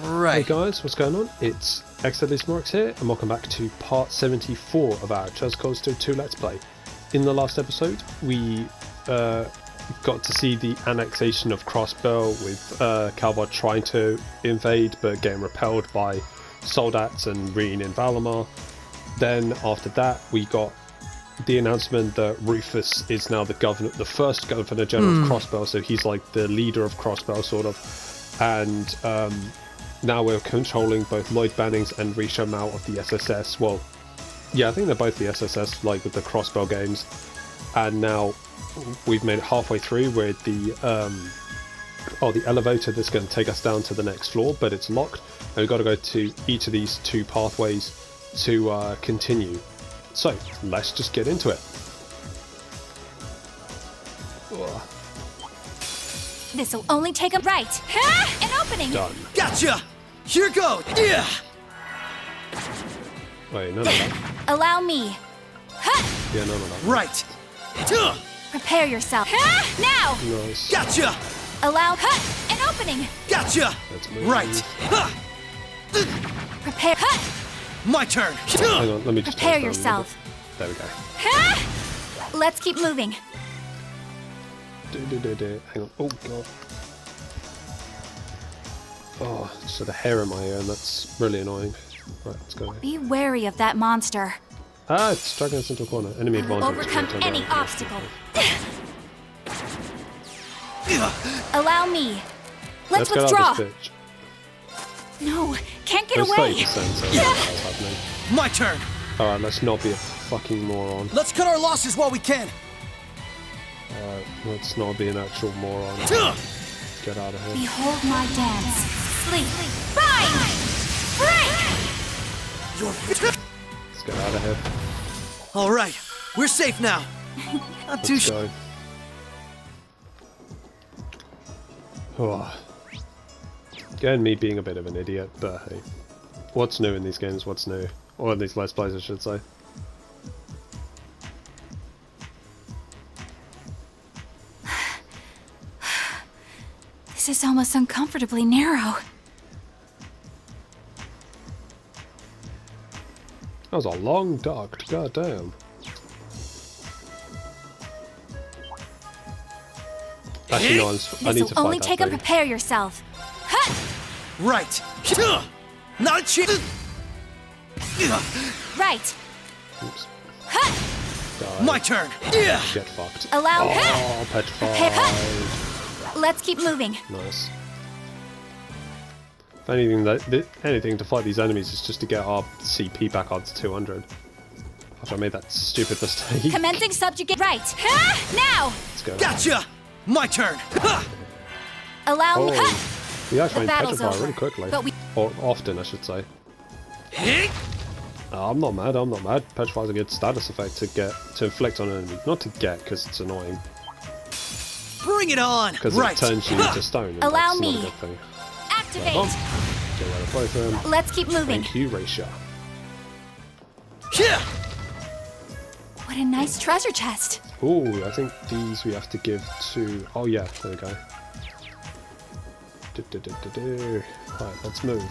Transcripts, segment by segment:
Right. Hey guys, what's going on? It's xdeadlysmoorex here, and welcome back to part 74 of our Just Cause 2 Let's Play. In the last episode, we got to see the annexation of Crossbell, with Cowboy trying to invade but getting repelled by Soldats and Reen in Valamar. Then after that, we got the announcement that Rufus is now the first Governor General of Crossbell, so he's like the leader of Crossbell, sort of. And now we're controlling both Lloyd Bannings and Risha Mao of the SSS. Well, yeah, I think they're both the SSS, like with the Crossbell games. And now we've made it halfway through where the elevator that's going to take us down to the next floor, but it's locked. And we've got to go to each of these two pathways to continue. So, let's just get into it. Ugh. This'll only take a right. An opening. Done. Gotcha! Here goes! Yeah! Wait, no. Allow me. Yeah, no. Right! Prepare yourself. Now! Nice. Gotcha! Allow an opening. Gotcha! Let's move. Right! Prepare. My turn! Hang on, let me just Prepare turn this down a little yourself. bit. There we go. Let's keep moving. Hang on. Oh, God. Oh, so the hair in my ear, and that's really annoying. Right, let's go. Be wary of that monster. Ah, it's dragging us into a corner. Enemy advantage. Overcome Turn any around. obstacle. Allow me. Let's get withdraw. out of this bitch. No, can't get There's away. 30%, so that's what's happening. My turn! Alright, let's not be a fucking moron. Let's cut our losses while we can! Alright, let's not be an actual moron. Get out of here. Behold my dance. Sleep. Bind. Break. Let's get out of here. Alright, we're safe now. Not too Let's go. Oh. Again, me being a bit of an idiot, but hey. What's new in these games? What's new? Or in these Let's Plays, I should say. This is almost uncomfortably narrow. That was a long duct, goddamn. Actually, no, I need to This'll fight only that take thing. prepare yourself. Right! Not a chance! Right. Oops. Die. My turn! Yeah! Get fucked. Allow. Oh, petrified. Let's keep moving. Nice. If anything to fight these enemies is just to get our CP back up to 200. After I made that stupid mistake. Commencing subjugate. Right. Now. Let's go. Gotcha! My turn! Allow me. Oh, we actually The battle's petrify over, really quickly. but we- Or often, I should say. I'm not mad, Petrify is a good status effect to inflict on an enemy. Not to get, because it's annoying. Bring it on! Because Right! it turns you into stone, and Allow that's me. not a good thing. Activate. Get rid of both of them. Let's keep moving. Thank you, Risha. Yeah! What a nice treasure chest. Ooh, I think these we have to give to... Oh yeah, there we go. Right, let's move.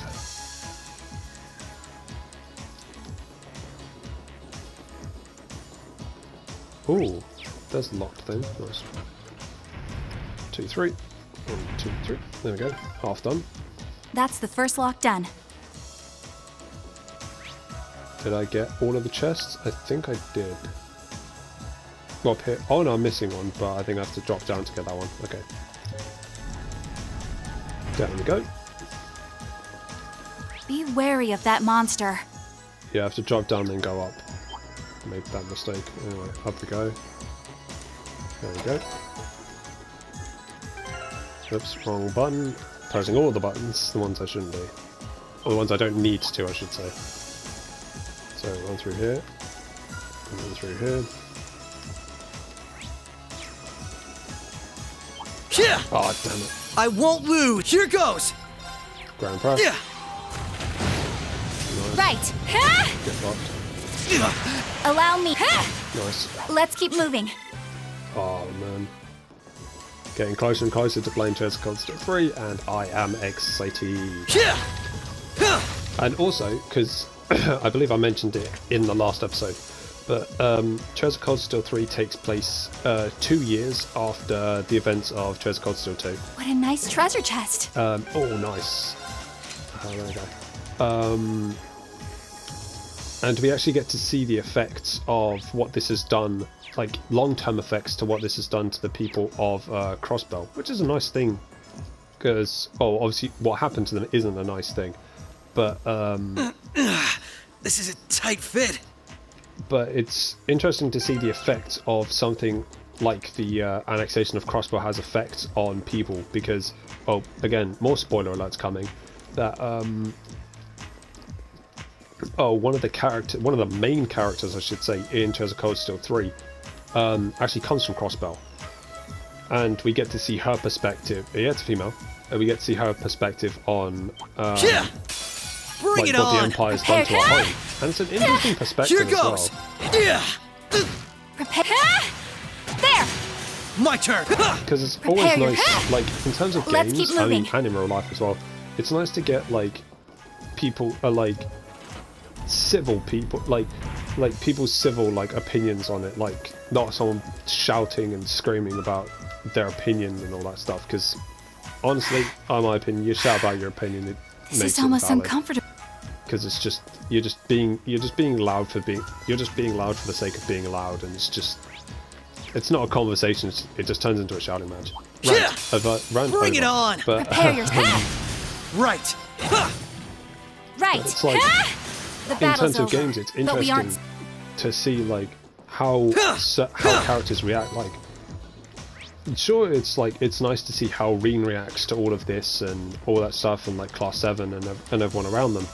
Ooh, there's the locked thing. Nice. 2, 3. 1, 2, 3. There we go. Half done. That's the first lock done. Did I get all of the chests? I think I did. Well, up here. Oh no, I'm missing one, but I think I have to drop down to get that one. Okay. Down we go. Be wary of that monster. Yeah, I have to drop down then go up. Made that mistake. Anyway, up we go. There we go. Oops, wrong button. Pressing all the buttons, the ones I shouldn't do. Or the ones I don't need to, I should say. So, one through here. And one through here. Yeah! Oh, damn it. I won't lose! Here goes! Ground press. Yeah! Nice. Right. Get fucked. Allow me. Nice. Let's keep moving. Oh, man. Getting closer and closer to playing Treasure Coaster 3, and I am excited. Yeah. Huh. And also, because I believe I mentioned it in the last episode, but Treasure Coaster 3 takes place 2 years after the events of Treasure Coaster 2. What a nice treasure chest. Oh, nice. There we go. And we actually get to see the effects of what this has done, like long-term effects to what this has done to the people of Crossbell, which is a nice thing, because, obviously what happened to them isn't a nice thing, but This is a tight fit. but it's interesting to see the effects of something like the annexation of Crossbell has effects on people, because, again, more spoiler alerts coming, that one of the main characters, I should say, in Treasure Coaster 3 actually comes from Crossbell, and we get to see her perspective. Yeah, it's a female. We get to see her perspective on Yeah. Bring like it what the on. Empire's done to our home, and it's an interesting perspective Here as well. goes. Yeah. Prepare. There. My turn. Because it's always Prepare your- nice, like in terms of Let's games, keep I mean, moving. and in real life as well. It's nice to get like people like civil people, like people's civil like opinions on it, like not someone shouting and screaming about their opinion and all that stuff. Because honestly, in my opinion, you shout about your opinion, it This makes is it almost valid. uncomfortable. Because it's just you're just being loud for the sake of being loud, and it's not a conversation. It just turns into a shouting match. Yeah. Rant Bring it over. on. But Prepare yourself. Right. Ha. Right. it's like, The in battle's terms of over, games, it's but we aren't. interesting to see like how characters react. Like, sure, it's nice to see how Reen reacts to all of this and all that stuff, and like Class 7 and everyone around them.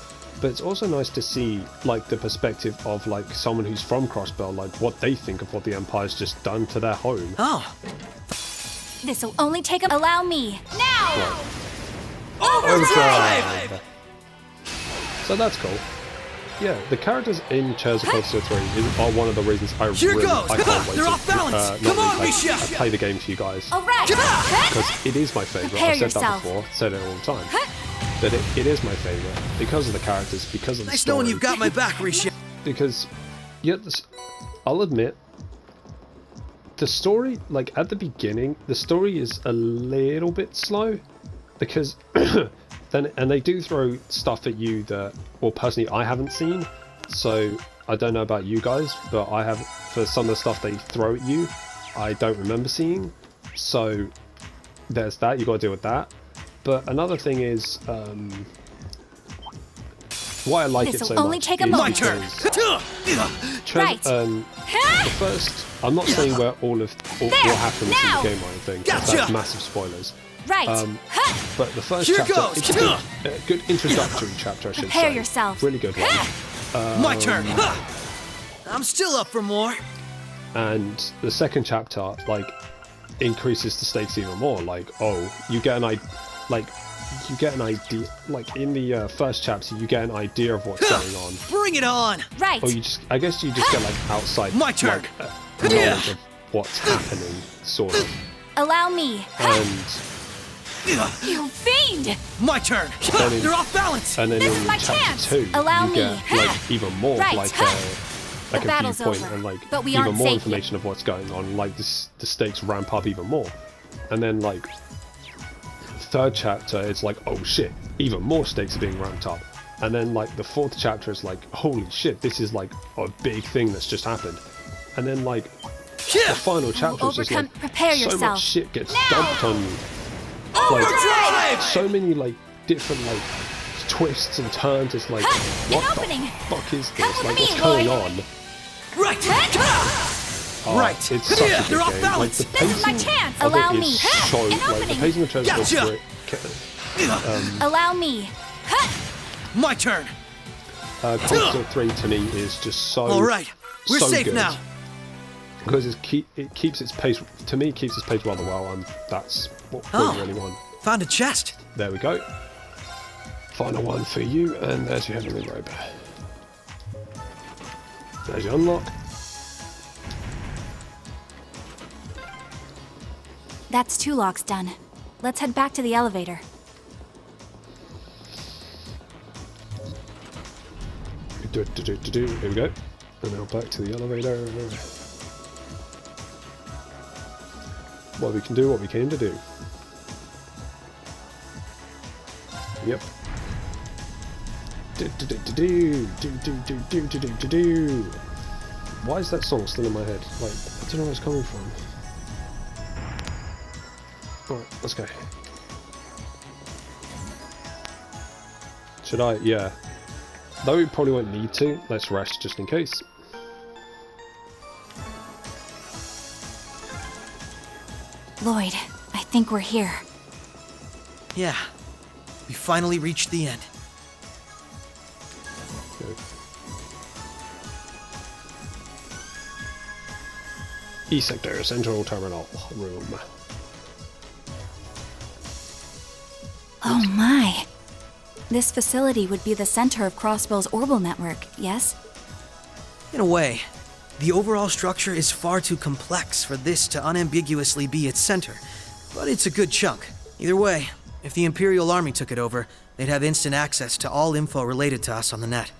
But it's also nice to see like the perspective of like someone who's from Crossbell, like what they think of what the Empire's just done to their home. Oh. This'll only take a. Allow me now. Overdrive. So that's cool. Yeah, the characters in Treasure Coaster 3 are one of the reasons I Here really goes. I can't wait They're to off balance. Come on, Misha. play the game for you guys. All right. Because it is my favourite. Prepare I've said yourself. that before, said it all the time. That it is my favourite because of the characters, because of the Nice story. knowing you've got my back, Risha. Because, yeah, I'll admit, the story, like at the beginning, the story is a little bit slow, because and they do throw stuff at you that, well, personally, I haven't seen. So I don't know about you guys, but I have, for some of the stuff they throw at you, I don't remember seeing. So there's that. You got to deal with that. But another thing is, why I like it so This'll only much take a is moment. My turn. because Right. the first, I'm not saying where all what happens now. in the game or anything. 'Cause Gotcha. That's massive spoilers. Right. But the first Here chapter, goes. it's a good introductory chapter, I should Prepare say. yourself. Really good one. My turn. I'm still up for more. And the second chapter, like, increases the stakes even more. Like, you get an idea. Like in the first chapter, you get an idea of what's going on. Bring it on. Right. Or I guess you just get like outside My turn. like, knowledge of what's happening, sort of. Allow me. And You fiend. My turn. Then They're off balance. then This in is my chapter chance. 2, Allow you me. get like even more Right. like The a battle's viewpoint over, and like but we even aren't more safe information of what's going on. Like the stakes ramp up even more, and then like third chapter, it's like, oh shit, even more stakes are being ramped up. And then like the fourth chapter is like, holy shit, this is like a big thing that's just happened. And then like Yeah. the final chapter is just overcome- like prepare so yourself. much shit gets Now. dumped on you. Overdrive. So many like different like twists and turns. It's like, An what opening. the fuck is Come this? with Like, me, what's going Lloyd. on? Right. Right. It's such a Yeah, good they're off game. balance. Like, the This is my pacing chance. of Allow it me. is so An like the opening. pacing of Treasure Gotcha. Coaster Allow me. My turn. Coaster 3 to me is just so. All right. We're so safe good. now. Because it keeps its pace. To me, it keeps its pace rather well, and that's what we Oh. really want. Found a chest. There we go. Final one for you, and there's your heavenly robe. There's your unlock. That's 2 locks done. Let's head back to the elevator. Here we go. And now back to the elevator. What we can do, what we came to do. Yep. Why is that song still in my head? Like, I don't know where it's coming from. Alright, let's go. Should I? Yeah. Though we probably won't need to, let's rest just in case. Lloyd, I think we're here. Yeah. We finally reached the end. Good. E-Sector, Central Terminal Room. Oh my. This facility would be the center of Crossbell's orbital network, yes? In a way, the overall structure is far too complex for this to unambiguously be its center, but it's a good chunk. Either way, if the Imperial Army took it over, they'd have instant access to all info related to us on the net.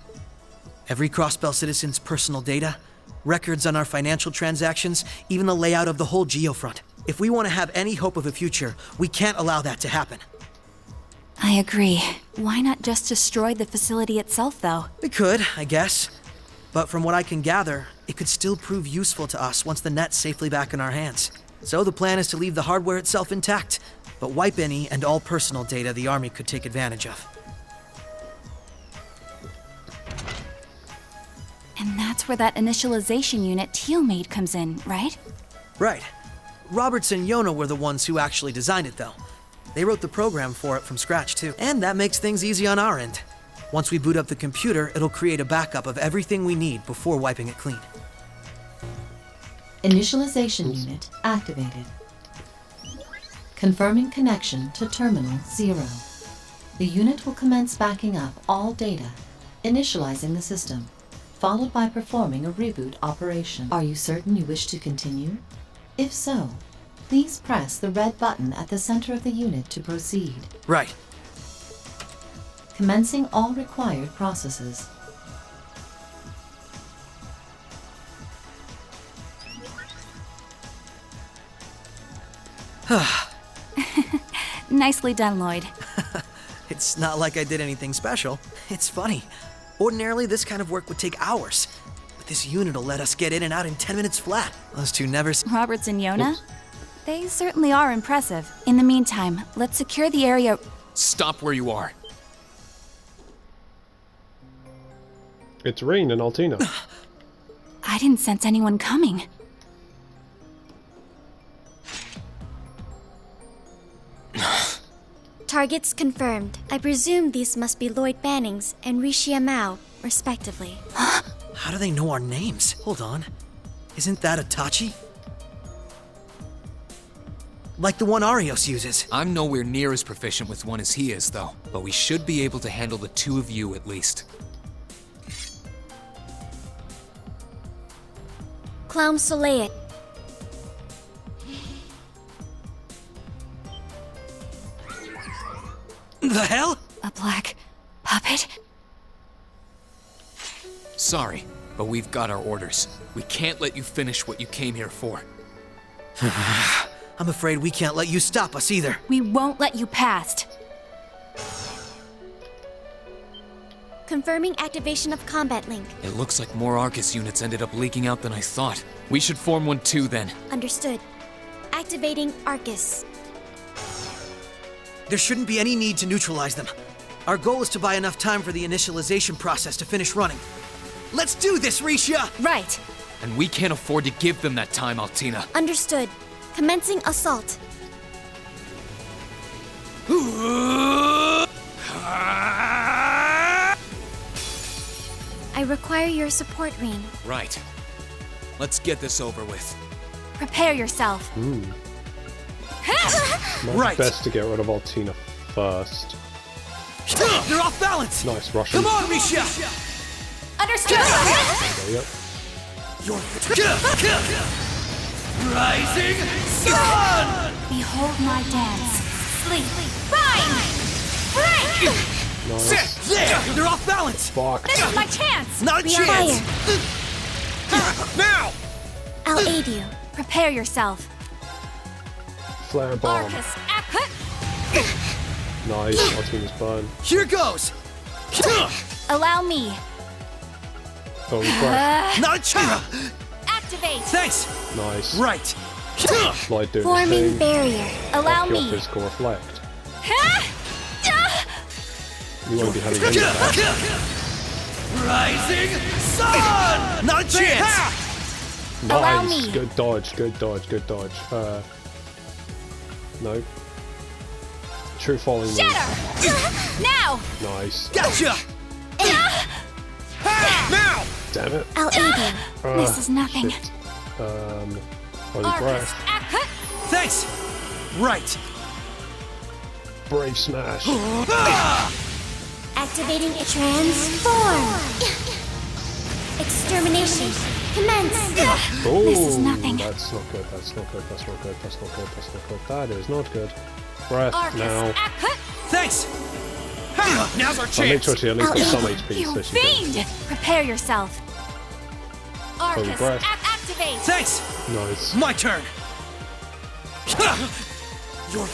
Every Crossbell citizen's personal data, records on our financial transactions, even the layout of the whole geofront. If we want to have any hope of a future, we can't allow that to happen. I agree. Why not just destroy the facility itself, though? We could, I guess. But from what I can gather, it could still prove useful to us once the net's safely back in our hands. So the plan is to leave the hardware itself intact, but wipe any and all personal data the Army could take advantage of. And that's where that initialization unit Teal made comes in, right? Right. Roberts and Yona were the ones who actually designed it, though. They wrote the program for it from scratch, too. And that makes things easy on our end. Once we boot up the computer, it'll create a backup of everything we need before wiping it clean. Initialization unit activated. Confirming connection to Terminal 0. The unit will commence backing up all data, initializing the system, followed by performing a reboot operation. Are you certain you wish to continue? If so, please press the red button at the center of the unit to proceed. Right. Commencing all required processes. Nicely done, Lloyd. It's not like I did anything special. It's funny. Ordinarily, this kind of work would take hours. But this unit will let us get in and out in 10 minutes flat. Those two never... Roberts and Yona? They certainly are impressive. In the meantime, let's secure the area. Stop where you are. It's Rain and Altina. I didn't sense anyone coming. Targets confirmed. I presume these must be Lloyd Bannings and Rishia Mao, respectively. How do they know our names? Hold on. Isn't that Itachi? Like the one Arios uses. I'm nowhere near as proficient with one as he is, though. But we should be able to handle the two of you at least. Clown Soleil. The hell? A black puppet? Sorry, but we've got our orders. We can't let you finish what you came here for. I'm afraid we can't let you stop us either. We won't let you past. Confirming activation of combat link. It looks like more Arcus units ended up leaking out than I thought. We should form one too, then. Understood. Activating Arcus. There shouldn't be any need to neutralize them. Our goal is to buy enough time for the initialization process to finish running. Let's do this, Rishia! Right. And we can't afford to give them that time, Altina. Understood. Commencing assault. I require your support, Rain. Right. Let's get this over with. Prepare yourself. Might be Right. best to get rid of Altina first. You're off balance! Nice Russian. Come on, Rishia! Understood. There you go. You're... Rising sun! Behold my dance. Sleep. Bind! Break! Nice. There! They're off balance! Fuck. This is my chance! Not a We are chance! fire. Now! I'll aid you. Prepare yourself. Flare bomb. Arcus. Nice. Ultimate's burn. Here goes! Allow me. Oh, breath. Not a chance! Activate. Thanks! Nice. Right! Slide doing Forming his thing. barrier. Allow Off your me. physical reflect. You won't be having any of that. Rising sun! Not a chance! Allow Nice. me. Good dodge. Good dodge. Good dodge. No. True falling. Wind. Shatter! Now! Nice. Gotcha! Now! Damn it. I'll aid you. This is nothing. Shit. Holy Arcus. breath. Thanks! Right! Brave smash. Activating transform. Extermination. Commence. Oh, This is nothing. That's not good. That's not good. That's not good. That's not good. That's not good. That is not good. Breath Arcus. now. Thanks! Now's our I'll make chance! sure she at least has some HP You so she can. fiend! Prepare yourself. Arcus. breath. Activate. Thanks! Nice. My turn! Your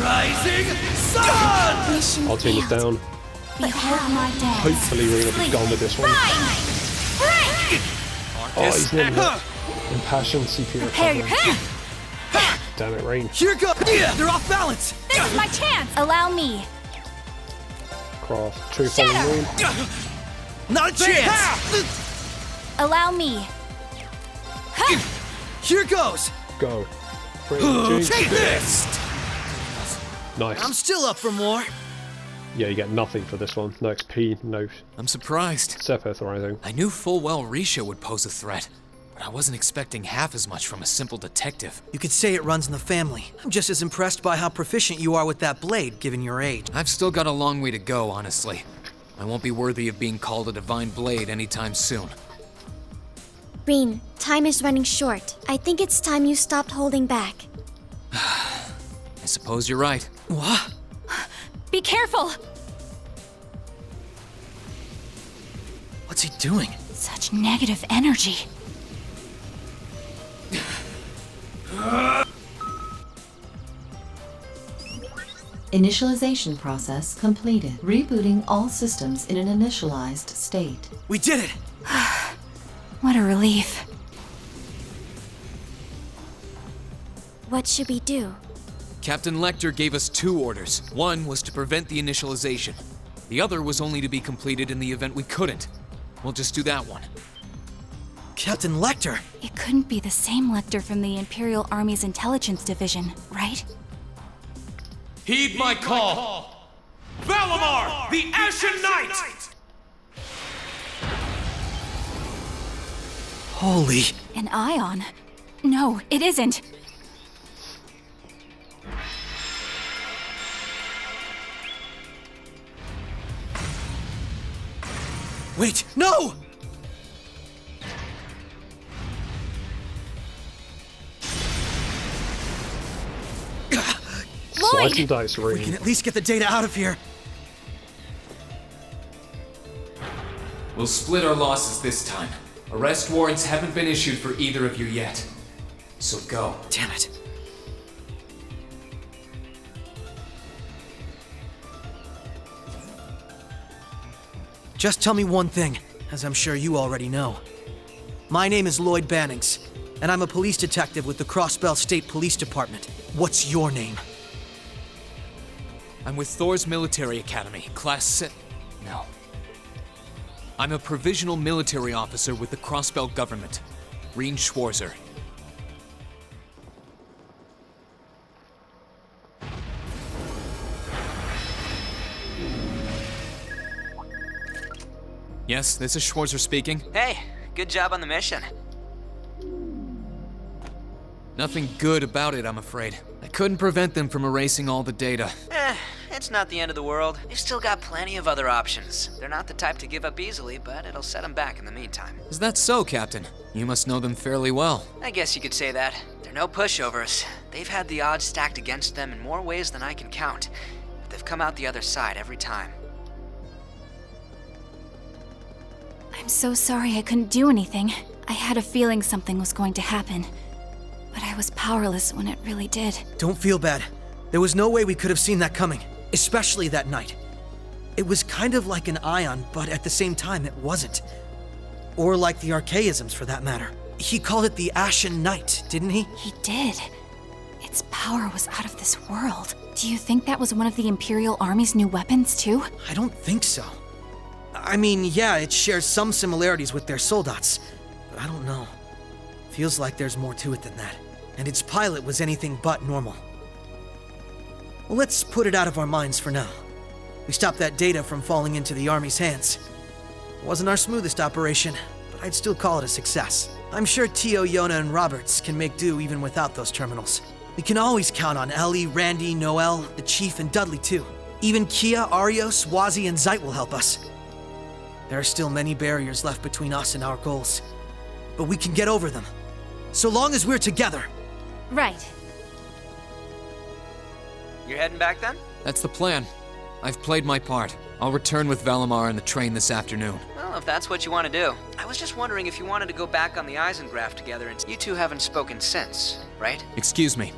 Rising sun! Mission Ultimate is failed. down. Behold my dance. Hopefully we're gonna be gone with this one. Break! Oh, he's nearly hit. Impassioned CP Prepare your. recovery. Damn it, rain. Here goes! Yeah, they're off balance! This is my chance. Allow me. Craft. True falling Shatter. wind. Not a chance! Allow me. Here goes! Go. Jinx. Take this! Nice. I'm still up for more. Yeah, you get nothing for this one. No XP, no I'm surprised. Sepith or anything. I knew full well Risha would pose a threat, but I wasn't expecting half as much from a simple detective. You could say it runs in the family. I'm just as impressed by how proficient you are with that blade, given your age. I've still got a long way to go, honestly. I won't be worthy of being called a divine blade anytime soon. Green, time is running short. I think it's time you stopped holding back. I suppose you're right. What? Be careful. What's he doing? Such negative energy. Initialization process completed. Rebooting all systems in an initialized state. We did it! What a relief. What should we do? Captain Lecter gave us 2 orders. One was to prevent the initialization. The other was only to be completed in the event we couldn't. We'll just do that one. Captain Lecter! It couldn't be the same Lecter from the Imperial Army's intelligence division, right? Heed my call! Valimar, the Ashen Knight! Holy. An ion? No, it isn't. Wait, no! Slice and dice We can ring. at least get the data out of here. We'll split our losses this time. Arrest warrants haven't been issued for either of you yet. So go. Damn it. Just tell me one thing, as I'm sure you already know. My name is Lloyd Bannings, and I'm a police detective with the Crossbell State Police Department. What's your name? I'm with Thors Military Academy, Class 6. No. I'm a provisional military officer with the Crossbell government. Reen Schwarzer. Yes, this is Schwarzer speaking. Hey, good job on the mission. Nothing good about it, I'm afraid. I couldn't prevent them from erasing all the data. It's not the end of the world. They've still got plenty of other options. They're not the type to give up easily, but it'll set them back in the meantime. Is that so, Captain? You must know them fairly well. I guess you could say that. They're no pushovers. They've had the odds stacked against them in more ways than I can count. But they've come out the other side every time. I'm so sorry I couldn't do anything. I had a feeling something was going to happen. But I was powerless when it really did. Don't feel bad. There was no way we could have seen that coming, especially that night. It was kind of like an ion, but at the same time it wasn't. Or like the archaisms, for that matter. He called it the Ashen Night, didn't he? He did. Its power was out of this world. Do you think that was one of the Imperial Army's new weapons, too? I don't think so. I mean, yeah, it shares some similarities with their soldats, but I don't know. Feels like there's more to it than that. And its pilot was anything but normal. Well, let's put it out of our minds for now. We stopped that data from falling into the Army's hands. It wasn't our smoothest operation, but I'd still call it a success. I'm sure Tio, Yona, and Roberts can make do even without those terminals. We can always count on Ellie, Randy, Noel, the Chief, and Dudley too. Even Kia, Arios, Wazi, and Zeit will help us. There are still many barriers left between us and our goals, but we can get over them, so long as we're together. Right. You're heading back then? That's the plan. I've played my part. I'll return with Valimar on the train this afternoon. Well, if that's what you want to do. I was just wondering if you wanted to go back on the Eisengraph together, and you two haven't spoken since, right? Excuse me.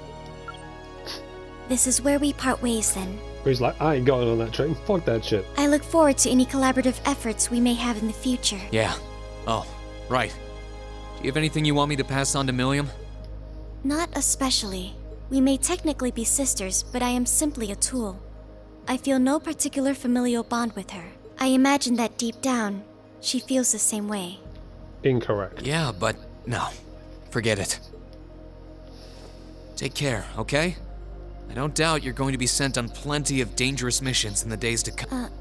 This is where we part ways then. He's like, I ain't going on that train. Fuck that shit. I look forward to any collaborative efforts we may have in the future. Yeah. Oh, right. Do you have anything you want me to pass on to Milliam? Not especially. We may technically be sisters, but I am simply a tool. I feel no particular familial bond with her. I imagine that deep down, she feels the same way. Incorrect. Yeah, but no. Forget it. Take care, okay? I don't doubt you're going to be sent on plenty of dangerous missions in the days to come.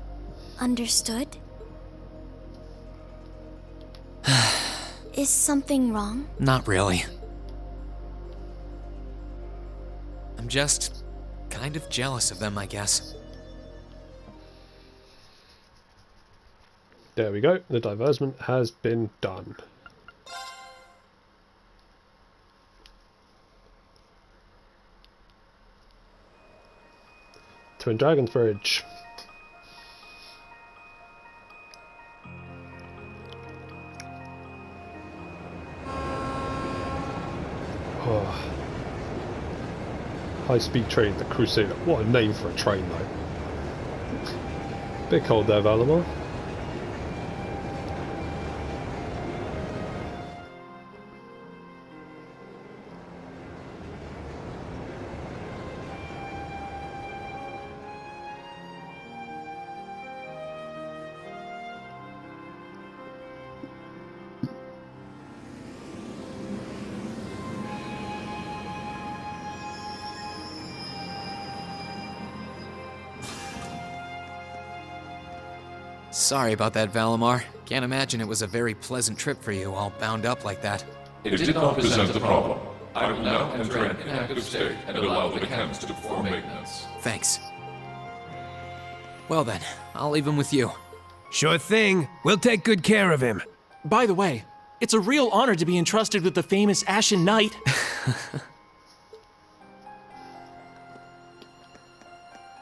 Understood? Is something wrong? Not really. I'm just kind of jealous of them, I guess. There we go. The diversement has been done. Twin Dragon Fridge. Oh. High-speed train, the Crusader. What a name for a train, though. Bit cold there, Valimar. Sorry about that, Valimar. Can't imagine it was a very pleasant trip for you, all bound up like that. It did not present a problem. I will now enter an inactive state and allow the mechanics to perform maintenance. Thanks. Well then, I'll leave him with you. Sure thing. We'll take good care of him. By the way, it's a real honor to be entrusted with the famous Ashen Knight.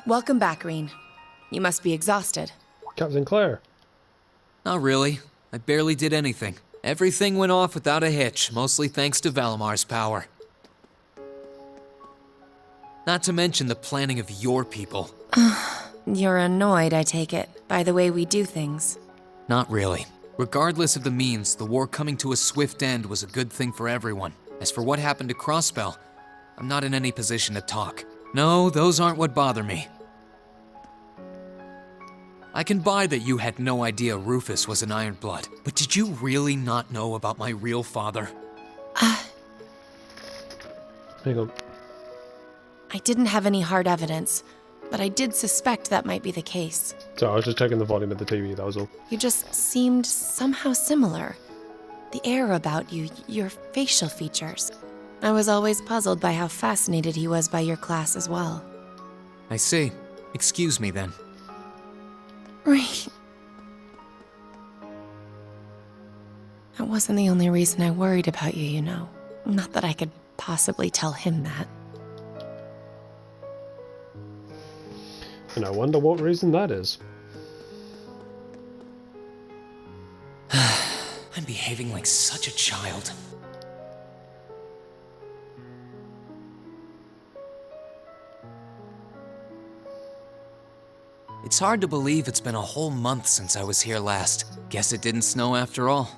Welcome back, Reen. You must be exhausted. Captain Claire. Not really. I barely did anything. Everything went off without a hitch, mostly thanks to Valimar's power. Not to mention the planning of your people. You're annoyed, I take it, by the way we do things. Not really. Regardless of the means, the war coming to a swift end was a good thing for everyone. As for what happened to Crossbell, I'm not in any position to talk. No, those aren't what bother me. I can buy that you had no idea Rufus was an Ironblood, but did you really not know about my real father? Hang on. I didn't have any hard evidence, but I did suspect that might be the case. So I was just checking the volume of the TV, that was all. You just seemed somehow similar. The air about you, your facial features. I was always puzzled by how fascinated he was by your class as well. I see. Excuse me then. Right. That wasn't the only reason I worried about you, you know. Not that I could possibly tell him that. And I wonder what reason that is. I'm behaving like such a child. It's hard to believe it's been a whole month since I was here last. Guess it didn't snow after all.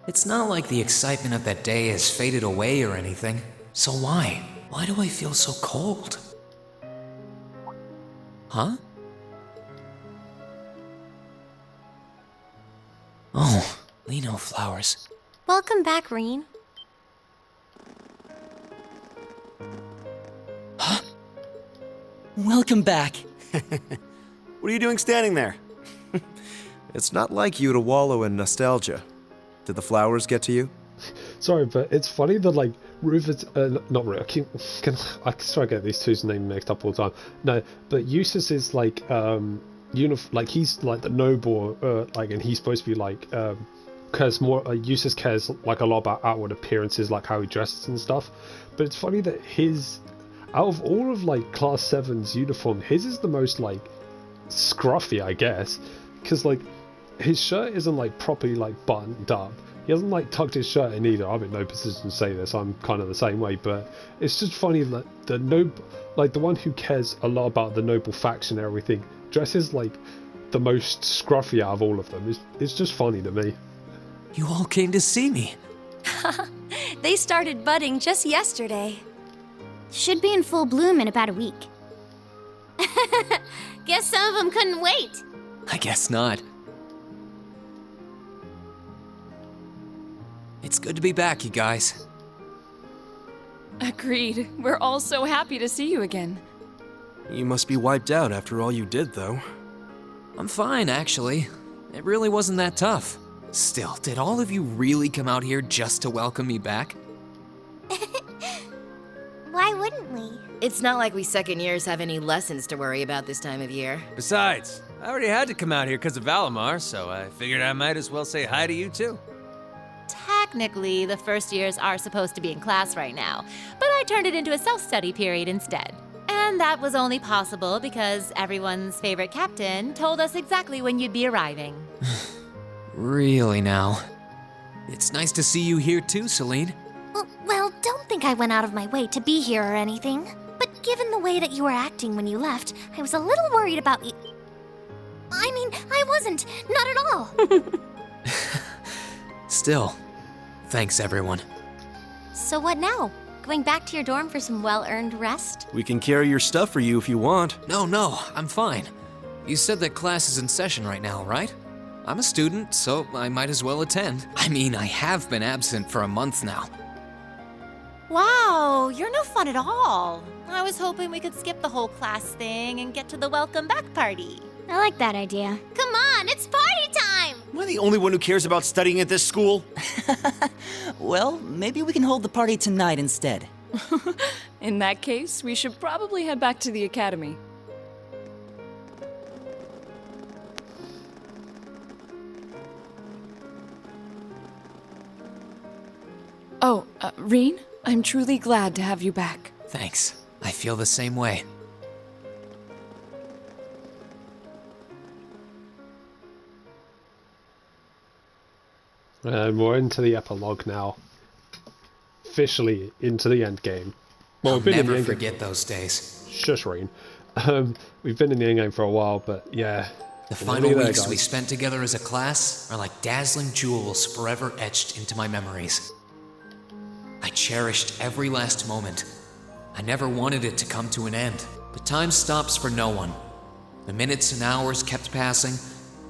It's not like the excitement of that day has faded away or anything. So why? Why do I feel so cold? Huh? Oh, Lino flowers. Welcome back, Reen. Welcome back. What are you doing standing there? It's not like you to wallow in nostalgia. Did the flowers get to you? Sorry, but it's funny that, like, Rufus, not Rufus, I try to get these two's names mixed up all the time. No, but Eustace is, like, like, he's, like, the noble, like, and he's supposed to be, like, cares more, Eustace cares, like, a lot about outward appearances, like, how he dresses and stuff. But it's funny that out of all of, like, Class 7's uniform, his is the most, like, scruffy, I guess. Because, like, his shirt isn't, like, properly, like, buttoned up. He hasn't, like, tucked his shirt in either. I'm in no position to say this. I'm kind of the same way. But it's just funny that the one who cares a lot about the noble faction and everything dresses, like, the most scruffy out of all of them. It's just funny to me. You all came to see me. They started budding just yesterday. Should be in full bloom in about a week. Guess some of them couldn't wait. I guess not. It's good to be back, you guys. Agreed. We're all so happy to see you again. You must be wiped out after all you did, though. I'm fine, actually. It really wasn't that tough. Still, did all of you really come out here just to welcome me back? Why wouldn't we? It's not like we second years have any lessons to worry about this time of year. Besides, I already had to come out here because of Valimar, so I figured I might as well say hi to you too. Technically, the first years are supposed to be in class right now, but I turned it into a self-study period instead. And that was only possible because everyone's favorite captain told us exactly when you'd be arriving. Really now? It's nice to see you here too, Celine. Well, don't think I went out of my way to be here or anything. But given the way that you were acting when you left, I was a little worried about you. I mean, I wasn't. Not at all. Still, thanks everyone. So what now? Going back to your dorm for some well-earned rest? We can carry your stuff for you if you want. No, I'm fine. You said that class is in session right now, right? I'm a student, so I might as well attend. I mean, I have been absent for a month now. Wow, you're no fun at all. I was hoping we could skip the whole class thing and get to the welcome back party. I like that idea. Come on, it's party time! Am I the only one who cares about studying at this school? Well, maybe we can hold the party tonight instead. In that case, we should probably head back to the academy. Oh, Reen, I'm truly glad to have you back. Thanks. I feel the same way. We're into the epilogue now. Officially into the end game. Well, I'll we've been in the never end forget game. those days. Shush, Reen. We've been in the end game for a while, but yeah. The we're final nearly there, weeks we guys. spent together as a class are like dazzling jewels forever etched into my memories. I cherished every last moment. I never wanted it to come to an end, but time stops for no one. The minutes and hours kept passing,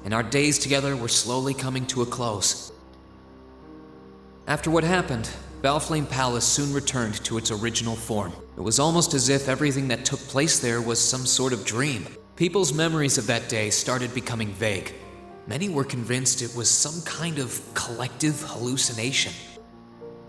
and our days together were slowly coming to a close. After what happened, Valflame Palace soon returned to its original form. It was almost as if everything that took place there was some sort of dream. People's memories of that day started becoming vague. Many were convinced it was some kind of collective hallucination.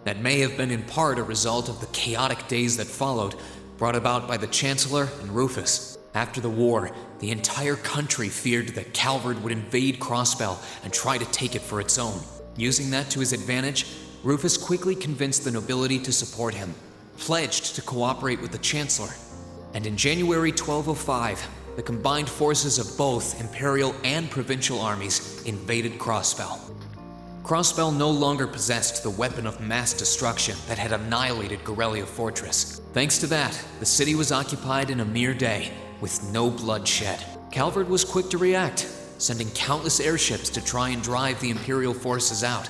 That may have been in part a result of the chaotic days that followed, brought about by the Chancellor and Rufus. After the war, the entire country feared that Calvard would invade Crossbell and try to take it for its own. Using that to his advantage, Rufus quickly convinced the nobility to support him, pledged to cooperate with the Chancellor. And in January 1205, the combined forces of both Imperial and Provincial armies invaded Crossbell. Crossbell no longer possessed the weapon of mass destruction that had annihilated Gorelia Fortress. Thanks to that, the city was occupied in a mere day, with no blood shed. Calvard was quick to react, sending countless airships to try and drive the Imperial forces out.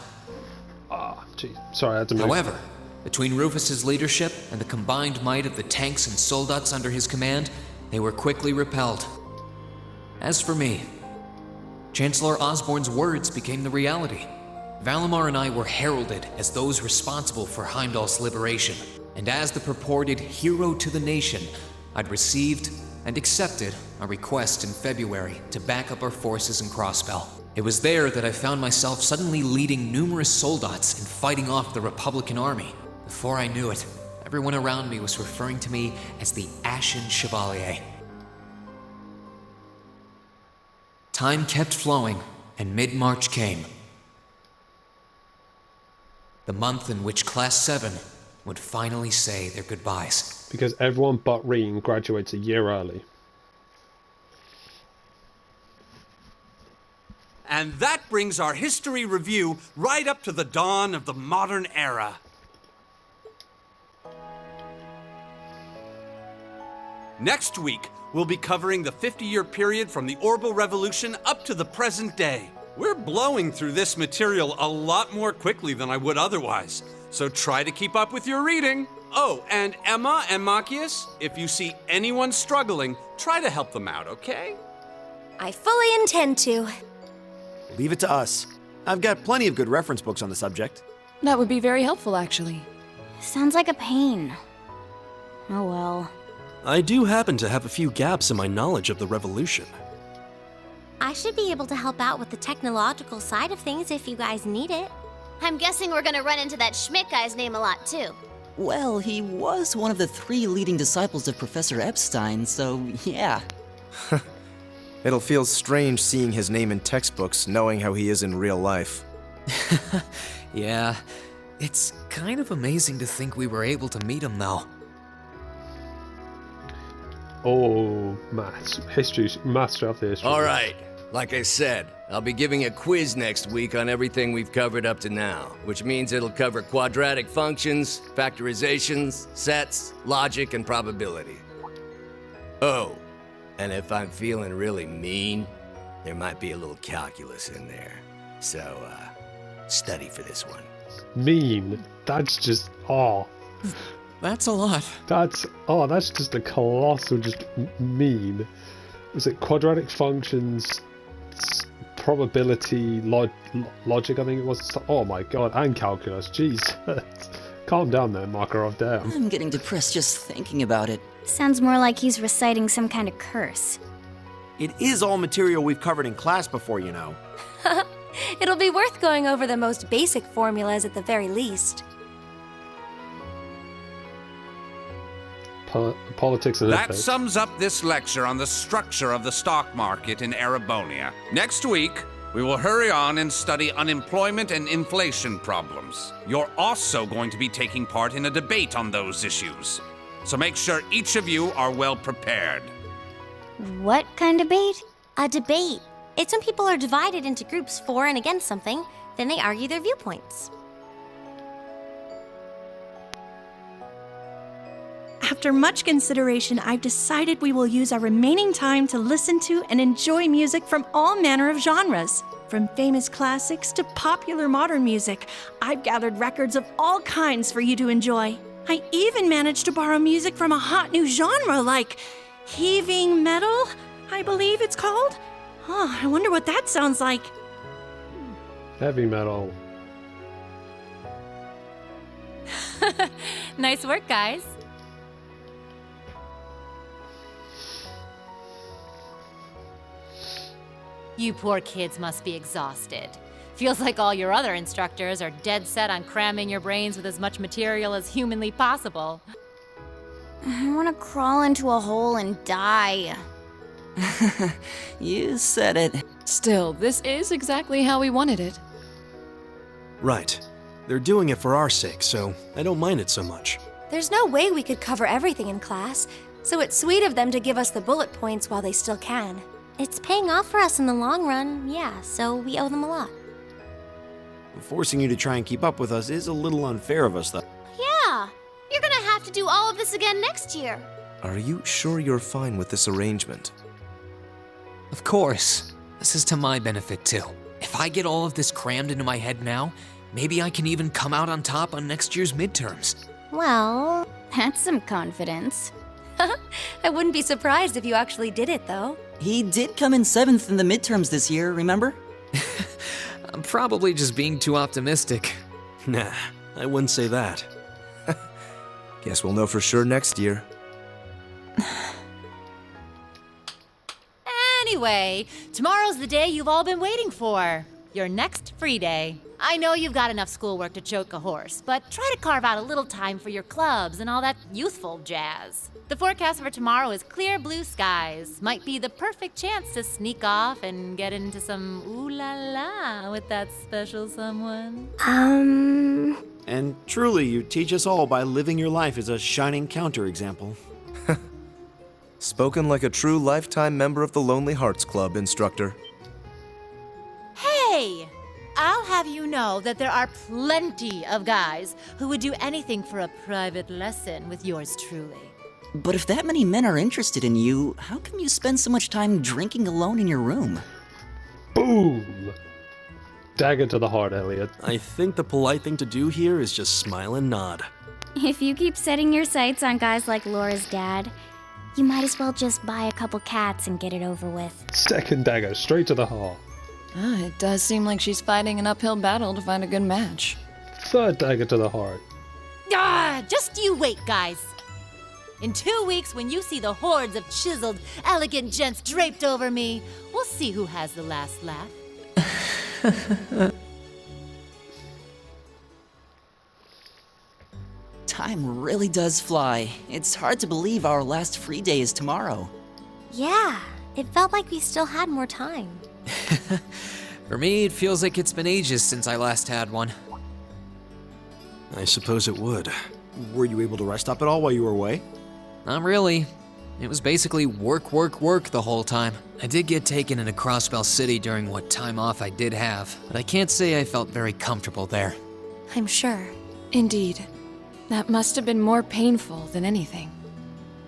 Sorry, I had to move. However, between Rufus's leadership and the combined might of the tanks and soldats under his command, they were quickly repelled. As for me, Chancellor Osborne's words became the reality. Valimar and I were heralded as those responsible for Heimdall's liberation, and as the purported hero to the nation, I'd received and accepted a request in February to back up our forces in Crossbell. It was there that I found myself suddenly leading numerous soldats and fighting off the Republican army. Before I knew it, everyone around me was referring to me as the Ashen Chevalier. Time kept flowing, and mid-March came. The month in which Class 7 would finally say their goodbyes. Because everyone but Reen graduates a year early. And that brings our history review right up to the dawn of the modern era. Next week, we'll be covering the 50-year period from the Orbital Revolution up to the present day. We're blowing through this material a lot more quickly than I would otherwise, so try to keep up with your reading. Oh, and Emma and Machias, if you see anyone struggling, try to help them out, okay? I fully intend to. Leave it to us. I've got plenty of good reference books on the subject. That would be very helpful, actually. Sounds like a pain. Oh well. I do happen to have a few gaps in my knowledge of the Revolution. I should be able to help out with the technological side of things if you guys need it. I'm guessing we're gonna run into that Schmidt guy's name a lot, too. Well, he was one of the 3 leading disciples of Professor Epstein, so yeah. It'll feel strange seeing his name in textbooks, knowing how he is in real life. Yeah, it's kind of amazing to think we were able to meet him, though. Oh, maths of the history. All right, like I said, I'll be giving a quiz next week on everything we've covered up to now, which means it'll cover quadratic functions, factorizations, sets, logic, and probability. Oh, and if I'm feeling really mean, there might be a little calculus in there. So, study for this one. Mean? That's just, That's a lot. That's just a colossal, just mean. Was it quadratic functions, probability, logic, I think it was. Oh my god, and calculus, jeez. Calm down there, Makarov, damn. I'm getting depressed just thinking about it. Sounds more like he's reciting some kind of curse. It is all material we've covered in class before, you know. It'll be worth going over the most basic formulas at the very least. Politics and That ethics. sums up this lecture on the structure of the stock market in Erebonia. Next week, we will hurry on and study unemployment and inflation problems. You're also going to be taking part in a debate on those issues. So make sure each of you are well prepared. What kind of debate? A debate. It's when people are divided into groups for and against something, then they argue their viewpoints. After much consideration, I've decided we will use our remaining time to listen to and enjoy music from all manner of genres. From famous classics to popular modern music, I've gathered records of all kinds for you to enjoy. I even managed to borrow music from a hot new genre like heaving metal, I believe it's called. Oh, I wonder what that sounds like. Heavy metal. Nice work, guys. You poor kids must be exhausted. Feels like all your other instructors are dead set on cramming your brains with as much material as humanly possible. I want to crawl into a hole and die. You said it. Still, this is exactly how we wanted it. Right. They're doing it for our sake, so I don't mind it so much. There's no way we could cover everything in class, so it's sweet of them to give us the bullet points while they still can. It's paying off for us in the long run, yeah, so we owe them a lot. Forcing you to try and keep up with us is a little unfair of us, though. Yeah, you're gonna have to do all of this again next year. Are you sure you're fine with this arrangement? Of course. This is to my benefit, too. If I get all of this crammed into my head now, maybe I can even come out on top on next year's midterms. Well, that's some confidence. I wouldn't be surprised if you actually did it, though. He did come in 7th in the midterms this year, remember? I'm probably just being too optimistic. Nah, I wouldn't say that. Guess we'll know for sure next year. Anyway, tomorrow's the day you've all been waiting for. Your next free day. I know you've got enough schoolwork to choke a horse, but try to carve out a little time for your clubs and all that youthful jazz. The forecast for tomorrow is clear blue skies. Might be the perfect chance to sneak off and get into some ooh-la-la with that special someone. And truly, you teach us all by living your life as a shining counterexample. Spoken like a true lifetime member of the Lonely Hearts Club, instructor. Hey! I'll have you know that there are plenty of guys who would do anything for a private lesson with yours truly. But if that many men are interested in you, how come you spend so much time drinking alone in your room? Boom! Dagger to the heart, Elliot. I think the polite thing to do here is just smile and nod. If you keep setting your sights on guys like Laura's dad, you might as well just buy a couple cats and get it over with. Second dagger, straight to the heart. It does seem like she's fighting an uphill battle to find a good match. Third dagger to the heart. Just you wait, guys. In 2 weeks, when you see the hordes of chiseled, elegant gents draped over me, we'll see who has the last laugh. Time really does fly. It's hard to believe our last free day is tomorrow. yeah, it felt like we still had more time. For me, it feels like it's been ages since I last had one. I suppose it would. Were you able to rest up at all while you were away? Not really. It was basically work, work, work the whole time. I did get taken into Crossbell City during what time off I did have, but I can't say I felt very comfortable there. I'm sure. Indeed. That must have been more painful than anything.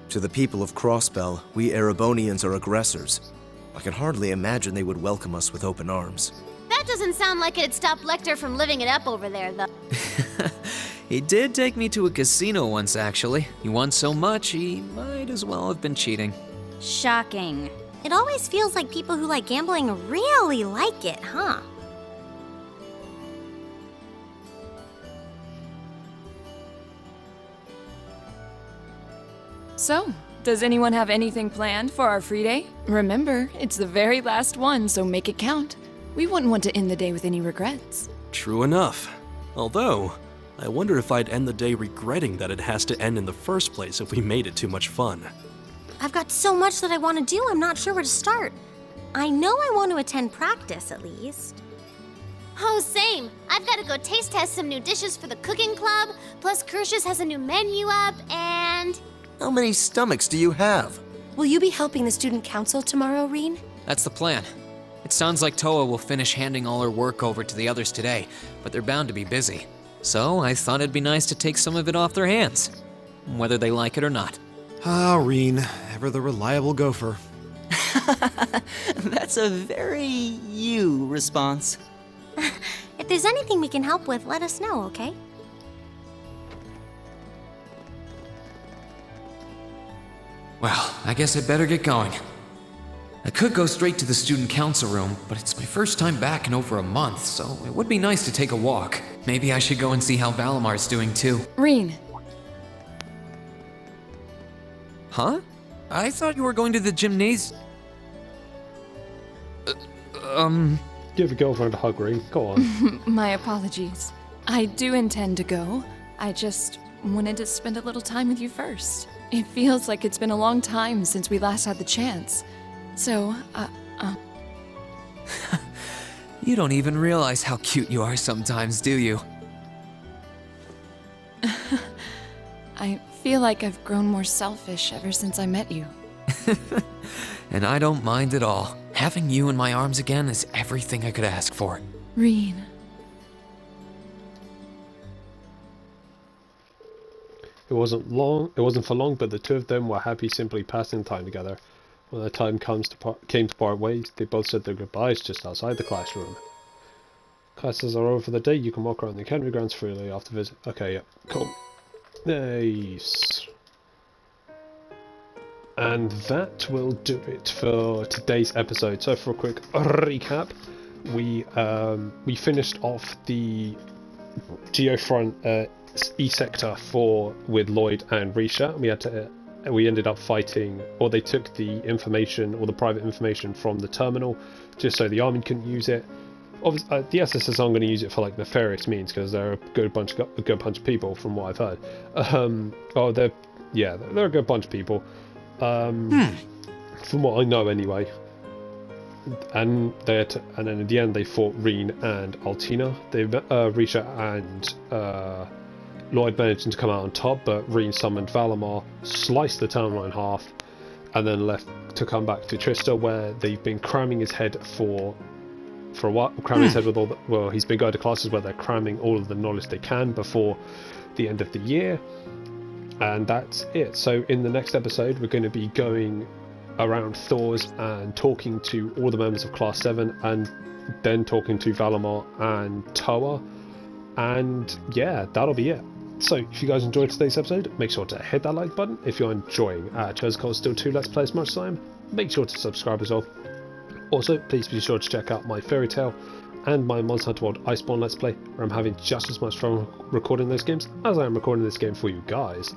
To the people of Crossbell, we Erebonians are aggressors. I can hardly imagine they would welcome us with open arms. That doesn't sound like it'd stop Lecter from living it up over there, though. He did take me to a casino once, actually. He won so much, he might as well have been cheating. Shocking. It always feels like people who like gambling really like it, huh? So, does anyone have anything planned for our free day? Remember, it's the very last one, so make it count. We wouldn't want to end the day with any regrets. True enough. Although, I wonder if I'd end the day regretting that it has to end in the first place if we made it too much fun. I've got so much that I want to do, I'm not sure where to start. I know I want to attend practice, at least. Oh, same. I've got to go taste test some new dishes for the cooking club, plus Kirsch's has a new menu up, and... How many stomachs do you have? Will you be helping the student council tomorrow, Reen? That's the plan. It sounds like Toa will finish handing all her work over to the others today, but they're bound to be busy. So I thought it'd be nice to take some of it off their hands, whether they like it or not. Ah, Reen, ever the reliable gopher. That's a very you response. If there's anything we can help with, let us know, okay? Well, I guess I'd better get going. I could go straight to the student council room, but it's my first time back in over a month, so it would be nice to take a walk. Maybe I should go and see how Valamar's doing too. Reen. Huh? I thought you were going to the gymnasium. Give a girlfriend a hug, Reen. Go on. My apologies. I do intend to go. I just wanted to spend a little time with you first. It feels like it's been a long time since we last had the chance. So, You don't even realize how cute you are sometimes, do you? I feel like I've grown more selfish ever since I met you. And I don't mind at all. Having you in my arms again is everything I could ask for. Reen. It wasn't for long, but the two of them were happy simply passing time together. When the time came to part ways, they both said their goodbyes just outside the classroom. Classes are over for the day. You can walk around the academy grounds freely after visit. Okay, yeah, cool. Nice. And that will do it for today's episode. So for a quick recap, we finished off the Geofront E-sector with Lloyd and Risha. We ended up fighting, or they took the information, or the private information from the terminal, just so the army couldn't use it. Obviously, the SSS aren't going to use it for like nefarious means because they're a good bunch of people, from what I've heard. They're a good bunch of people, from what I know anyway. And then in the end, they fought Reen and Altina. Risha and Lloyd managed to come out on top, but Reen summoned Valimar, sliced the terminal in half, and then left to come back to Trista, where they've been cramming his head for a while. Cramming his head with he's been going to classes where they're cramming all of the knowledge they can before the end of the year, and that's it. So in the next episode, we're going to be going around Thors and talking to all the members of Class 7, and then talking to Valimar and Toa, and yeah, that'll be it. So, if you guys enjoyed today's episode, make sure to hit that like button. If you're enjoying Chosen Cold Steel 2 Let's Play as much as I am, make sure to subscribe as well. Also, please be sure to check out my Fairy Tale and my Monster Hunter World Iceborne Let's Play, where I'm having just as much fun recording those games as I am recording this game for you guys.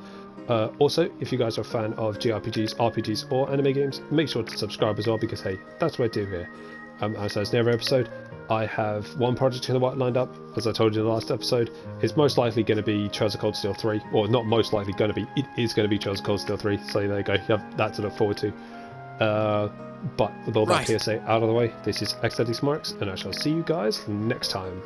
Also, if you guys are a fan of JRPGs, RPGs, or anime games, make sure to subscribe as well, because hey, that's what I do here. As I said in every episode, I have one project in the work lined up. As I told you in the last episode, it's most likely going to be Chosen Cold Steel 3, or not most likely going to be, it is going to be Chosen Cold Steel 3, so there you go, you have that to look forward to. But with all that PSA out of the way, this is xdeadlysmoorex, and I shall see you guys next time.